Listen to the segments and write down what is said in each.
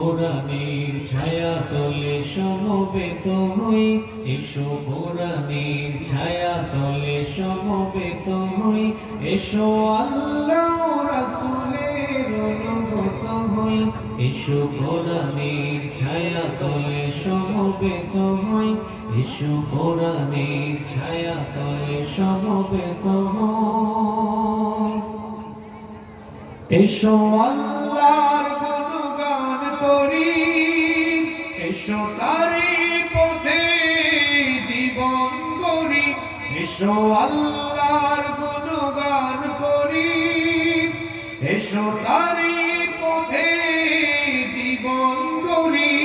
কোরআনের ছায়া তলে সমবেত হই, এসো কোরআনের ছায়া তলে সমবেত হই, এসো আল্লাহ রাসূলের অনুগত হই, এসো কোরআনের ছায়া তলে সমবেত হই, এসো কোরআনের ছায়া তলে সমবেত হই, এসো আল্লাহর গুণগান করি, এসো তারি পথে জীবন গড়ি, এসো আল্লাহর গুণগান করি, এসো তারি পথে জীবন গড়ি।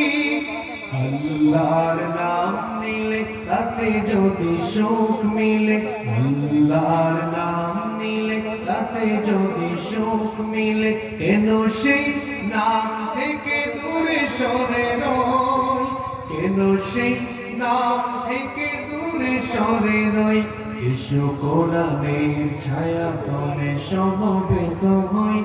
আল্লাহর নাম নিলে তাতে যদি সুখ মিলে, আল্লাহর নাম নিলে তাতে যদি সুখ মিলে, কেন সেই নাম থেকে দূরে সরে রই, কেন সেই নাম থেকে দূরে সরে রই। এসো কোরআনের ছায়া তলে সমবেত হই,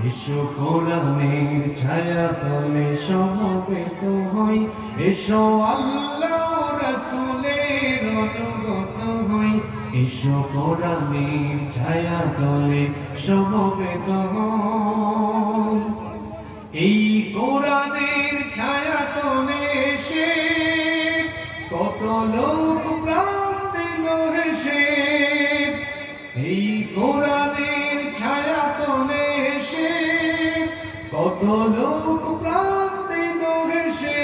এসো কোরআনের ছায়া তলে সমবেত হই, এসো আল্লাহ রাসূলের অনুগত হই, এসো কোরআনের ছায়া তলে সমবেত হই। এই কোরআনের ছায়া তলে এসে কত লোক প্রাণ দিল হেসে, এই কোরআনের ছায়া তলে এসে কত লোক প্রাণ দিল হেসে।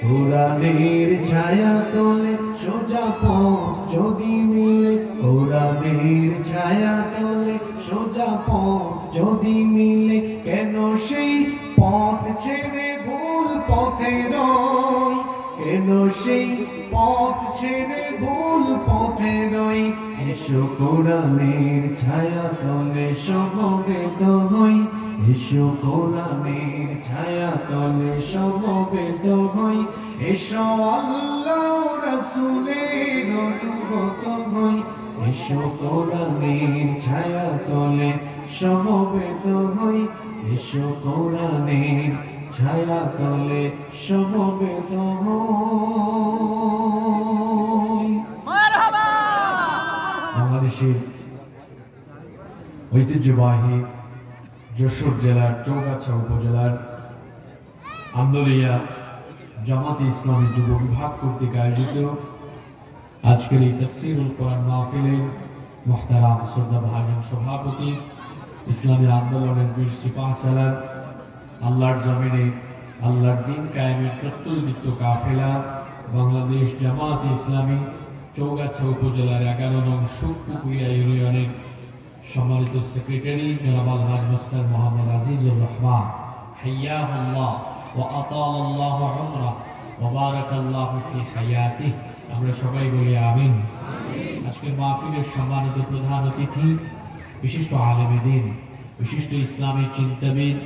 কোরআনের ছায়া তলে সোজা পথ যদি মিলে, কোরআনের ছায়া তলে সোজা পথ যদি মিলে, কেন সেই পথ ছেড়ে ভুল পথে রই, কেন সেই পথ ছেড়ে ভুল পথে রই। এসো কোরআনের ছায়া তলে সমবেত হই, এসো কোরআনের ছায়া তলে সমবেত হই, এসো আল্লাহ রাসূলের অনুগত হই, এসো কোরআনের ছায়া তলে সমবেত হই, এসো কোরআনের ছায়া তলে সমবেত হই। বাংলাদেশের ঐতিহ্যবাহী যশোর জেলার চৌগাছা উপজেলার আন্দোলিয়া জামাতে ইসলামী যুব বিভাগ কর্তৃক আয়োজিত আজকের এই তাফসীরুল কোরআন মাহফিলে মুহতারাম শ্রদ্ধাভাজন সভাপতি, ইসলামী আন্দোলনের বীর সিপাহসালার, আল্লাহর জমিনে আল্লাহর দ্বীন কায়েমের প্রত্যুত্তর কাফেলা বাংলাদেশ জামাতে ইসলামী চৌগাছা উপজেলার 11 নং সুখপুকুরিয়া ইউনিয়নের সম্মানিত সেক্রেটারি জনাব আলহাজ মাস্টার মোহাম্মদ আজিজুর রহমান, হাইয়াহুল্লাহ ওয়া আতালাল্লাহু উমরাহ ওয়া বারাকাল্লাহু ফি হায়াতিহি। আমরা সবাই বলি আমিন। আজকের মাহফিলের সম্মানিত প্রধান অতিথি, বিশিষ্ট আলেম দ্বীন, বিশিষ্ট ইসলামী চিন্তাবিদ,